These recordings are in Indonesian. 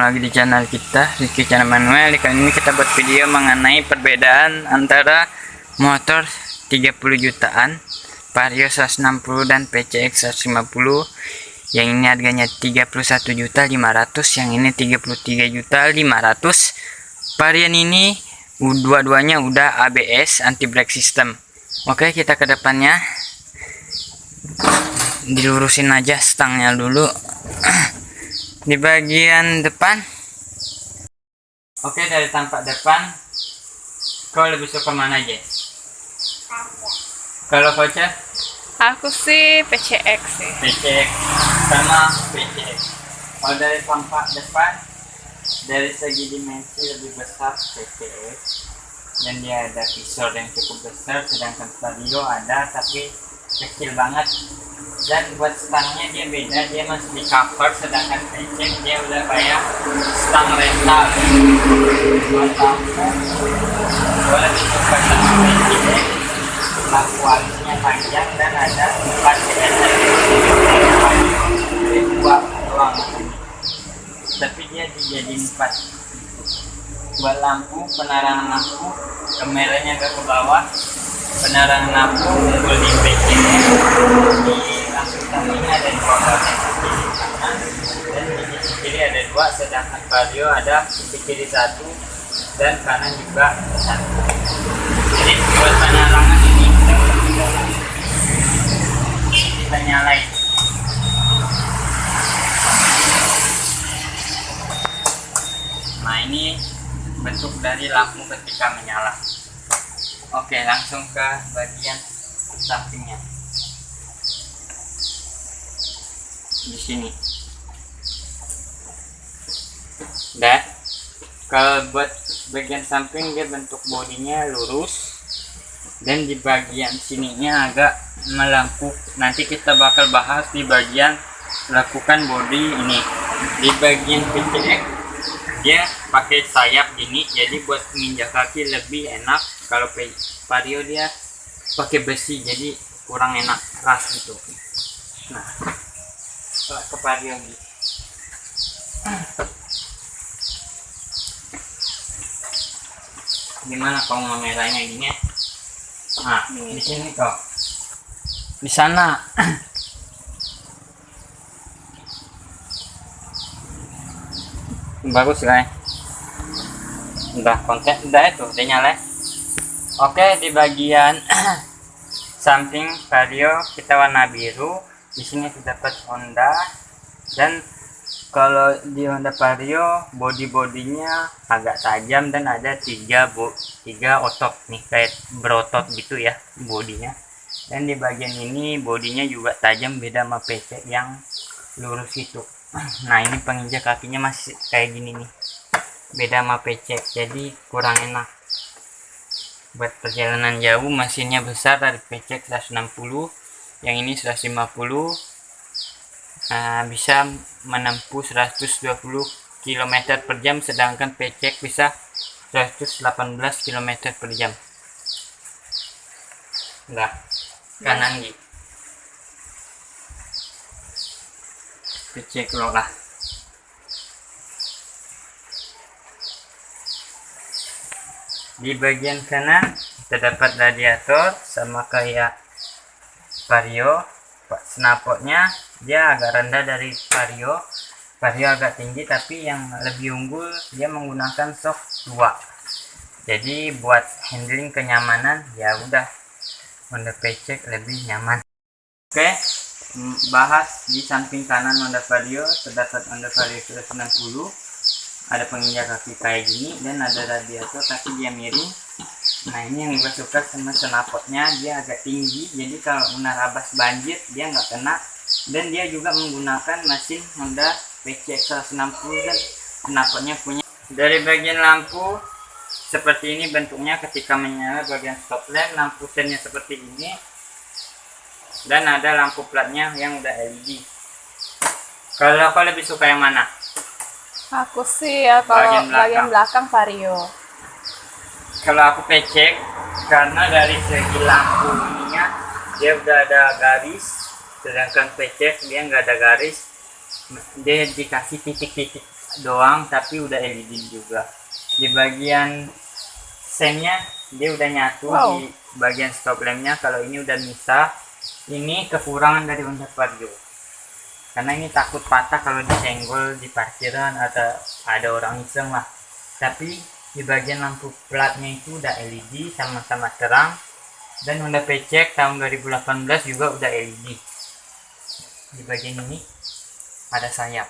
lagi di channel kita, Rizky Channel Manuel. Kali ini kita buat video mengenai perbedaan antara motor 30 jutaan Vario 160 dan PCX 150. Yang ini harganya 31.500.000, yang ini 33.500.000. Varian ini dua-duanya udah ABS, anti brake system. Oke, kita ke depannya. Dilurusin aja stangnya dulu. Di bagian depan. Oke, dari tampak depan, kau lebih suka mana, Jess? Kalau voucher? Aku sih PCX sih. PCX sama PCX. Kalau dari tampak depan, dari segi dimensi lebih besar PCX, dan dia ada visor yang cukup besar, sedangkan Vario ada tapi kecil banget. Dan buat stangnya dia beda, dia masih di cover, sedangkan PCX dia udah kayak stang rental. Buat lampu, boleh dicoba sama PCX. Lampu alisnya panjang dan ada 4 cm. Dua doang, tapi dia dijadiin 4. Buat lampu, penerangan lampu, kameranya ke bawah, penerangan lampu unggul di PCX. Di lampu utamanya ada 2 bagian, sisi kanan dan di sisi kiri ada 2, sedangkan Vario ada sisi kiri 1 dan kanan juga 1. Jadi buat penerangan ini kita nyalain. Nah, ini bentuk dari lampu ketika menyala. Oke, langsung ke bagian sampingnya. Di sini. Dan kalau buat bagian samping dia bentuk bodinya lurus, dan di bagian sininya agak melengkung. Nanti kita bakal bahas di bagian lakukan bodi ini. Di bagian PCX dia pakai sayap gini, jadi buat menginjak kaki lebih enak. Kalau Vario dia pakai besi, jadi kurang enak, keras gitu. Nah, ke Vario gitu. Gimana kalau kameranya gini? Nah, di sini kok. Di sana. Bagus lah. Udah konten, udah itu, udah nyala. Oke, di bagian samping Vario kita warna biru. Di sini terdapat Honda, dan kalau di Honda Vario bodinya agak tajam dan ada tiga otot nih, kayak berotot gitu ya bodinya. Dan di bagian ini bodinya juga tajam, beda sama PC yang lurus itu. Nah, ini penginjak kakinya masih kayak gini nih, beda sama PC, jadi kurang enak. Buat perjalanan jauh mesinnya besar dari PC 160, yang ini 150. Bisa menempuh 120 km per jam, sedangkan PCX bisa 118 km per jam. Nah, kanan gitu. PCX lah. Di bagian kanan terdapat radiator sama kayak Vario. Snapotnya dia agak rendah dari Vario agak tinggi, tapi yang lebih unggul dia menggunakan shock 2. Jadi buat handling kenyamanan ya udah Honda PCX lebih nyaman. Oke, bahas di samping kanan Honda Vario terdapat Honda Vario 160. Ada penginjak kaki kayak gini dan ada radiator tapi dia miring. Nah, ini yang gue suka sama snapotnya, dia agak tinggi, jadi kalau menarabas banjir dia nggak kena. Dan dia juga menggunakan mesin Honda PCX 160 dan snapotnya punya. Dari bagian lampu seperti ini bentuknya ketika menyala. Bagian stop lamp, lampu sennya seperti ini, dan ada lampu platnya yang udah LED. Kalau kau lebih suka yang mana? Aku sih ya kalau bagian belakang Vario. Kalau aku PCX, karena dari segi lampu ininya dia udah ada garis, sedangkan PCX dia nggak ada garis, dia dikasih titik-titik doang tapi udah LED juga. Di bagian sennya dia udah nyatu. Wow. Di bagian stop lampnya kalau ini udah misah. Ini kekurangan dari Honda Vario karena ini takut patah kalau disenggol di parkiran atau ada orang iseng lah. Tapi di bagian lampu platnya itu udah LED sama-sama terang, dan Honda PCX tahun 2018 juga udah LED. Di bagian ini ada sayap.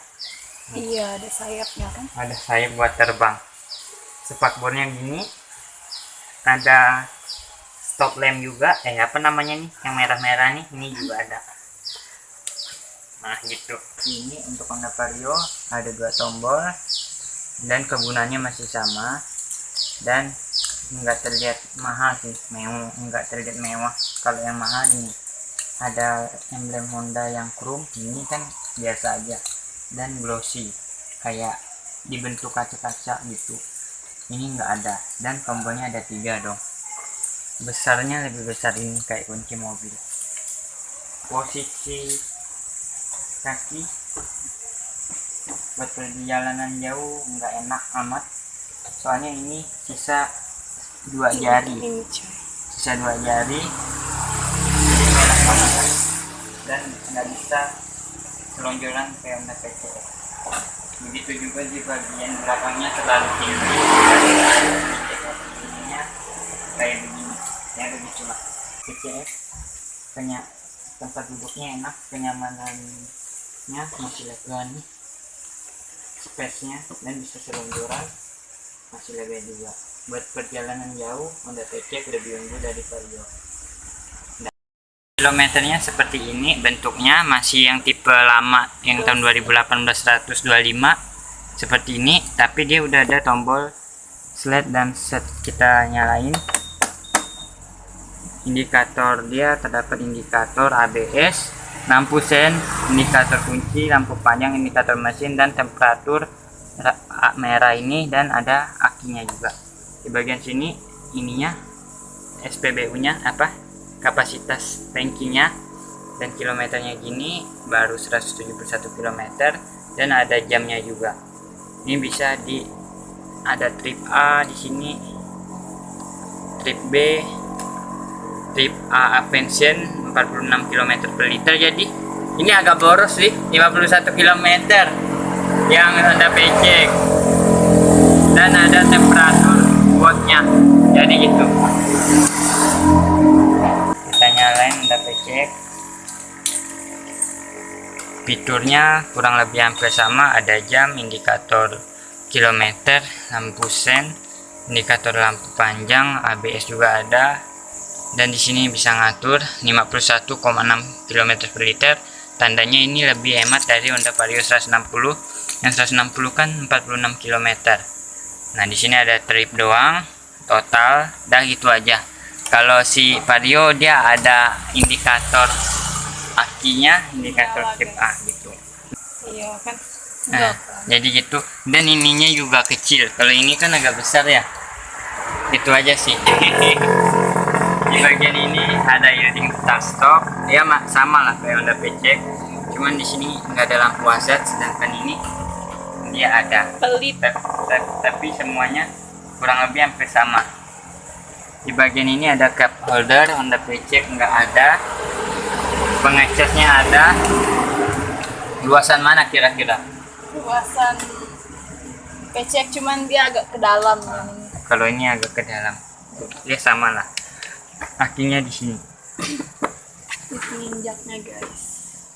Iya, ada sayapnya kan. Ada sayap buat terbang. Spakbornya gini. Ada stop lamp juga. Apa namanya nih? Yang merah-merah nih. Ini juga ada. Nah gitu. Ini untuk Honda Vario ada 2 tombol. Dan kegunaannya masih sama. Dan nggak terlihat mahal sih. Nggak terlihat mewah. Kalau yang mahal ini ada emblem Honda yang chrome. Ini kan biasa aja. Dan glossy, kayak dibentuk kaca-kaca gitu. Ini enggak ada, dan tombolnya ada 3 dong. Besarnya lebih besar ini kayak kunci mobil. Posisi kaki buat perjalanan jauh nggak enak amat, soalnya ini sisa 2 jari, Ini coy. sisa 2 jari, jadi merah banget dan nggak bisa selonjoran kayak Honda PCX. Begitu juga di bagian belakangnya terlalu tinggi, ininya kayak begini, ya begitulah. PCX punya tempat duduknya enak, kenyamanannya masih lega nih, space-nya, dan bisa selonjoran masih lega juga. Buat perjalanan jauh Honda PCX lebih unggul dari Vario. Kilometernya seperti ini, bentuknya masih yang tipe lama yang tahun 2018 125 seperti ini, tapi dia udah ada tombol slide dan set. Kita nyalain indikator, dia terdapat indikator ABS, lampu sen, indikator kunci, lampu panjang, indikator mesin, dan temperatur merah ini, dan ada akinya juga. Di bagian sini ininya SPBU nya kapasitas tangkinya, dan kilometernya gini baru 171 km, dan ada jamnya juga. Ini bisa ada trip A di sini, trip B, trip A Avention 46 km per liter. Jadi ini agak boros sih, 51 km yang ada PCX, dan ada temperatur wattnya, jadi gitu. Kita nyalain Honda PCX. Fiturnya kurang lebih hampir sama, ada jam, indikator kilometer, lampu sen, indikator lampu panjang, ABS juga ada, dan di sini bisa ngatur 51,6 km per liter. Tandanya ini lebih hemat dari Honda Vario 160, yang 160 kan 46 km. Nah di sini ada trip doang, total, dah gitu aja. Kalau si Vario dia ada indikator akinya, indikator Nyala, trip A gitu. Iya kan. Nah, jadi gitu. Dan ininya juga kecil. Kalau ini kan agak besar ya. Itu aja sih. Di bagian ini ada yielding start stop. Dia sama lah kayak Honda PCX. Cuman di sini nggak ada lampu hazard, sedangkan ini dia ada. Pelit. Tapi semuanya kurang lebih hampir sama. Di bagian ini ada cup holder, Honda PCX nggak ada. Pengecasnya ada. Luasan mana kira-kira? Luasan PCX, cuman dia agak ke dalam ini. Kalau ini agak ke dalam, dia sama lah. Akinya di sini. Itu injaknya guys.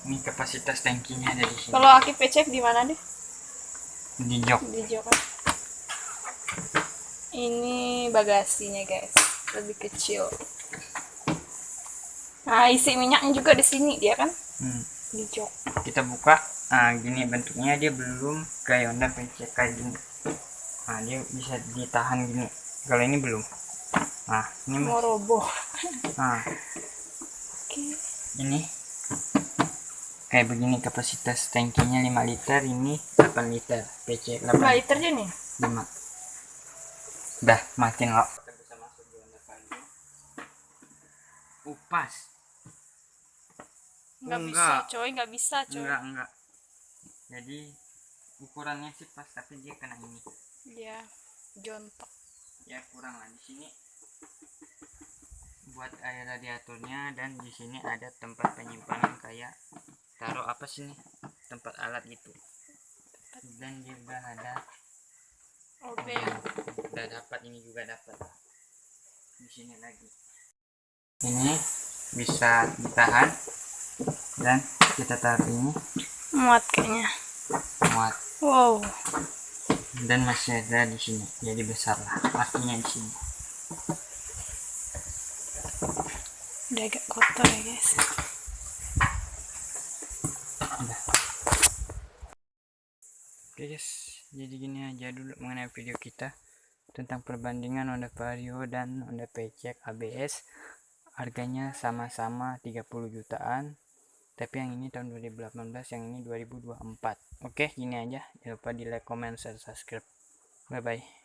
Ini kapasitas tangkinya ada di sini. Kalau aki PCX di mana deh? Di jok. Di jok. Ini bagasinya guys, lebih kecil. Nah isi minyaknya juga di sini dia kan. Di jok. Kita buka. Nah, gini bentuknya, dia belum kayak Honda PCX kayak gini. Nah, dia bisa ditahan gini. Kalau ini belum. Nah, ini Mau roboh. Nah, Oke. ini kayak begini, kapasitas tangkinya 5 liter, ini 8 liter. PCX 8 Berapa liter aja nih? 5. Dah, makin loh. Kita bisa masuk di Honda Vario. Pas. Nggak bisa Enggak. coy, nggak bisa coy. Enggak. Jadi ukurannya sih pas, tapi dia kena ini Dia jontok. ya, kurang lah. Di sini buat air radiatornya, dan di sini ada tempat penyimpanan kayak taruh apa sih nih, tempat alat gitu. Dan juga ada Obeng. udah dapat, ini juga dapat di sini lagi. Ini bisa ditahan dan kita taruh ini, Muat kayaknya. muat, Wow. dan masih ada di sini, jadi besar lah artinya di sini. Udah agak kotor ya guys. Udah. Oke guys, jadi gini aja dulu mengenai video kita tentang perbandingan Honda Vario dan Honda PCX ABS. Harganya sama-sama 30 jutaan, tapi yang ini tahun 2018, yang ini 2024. Oke, gini aja, jangan lupa di like, comment, share, subscribe. Bye bye.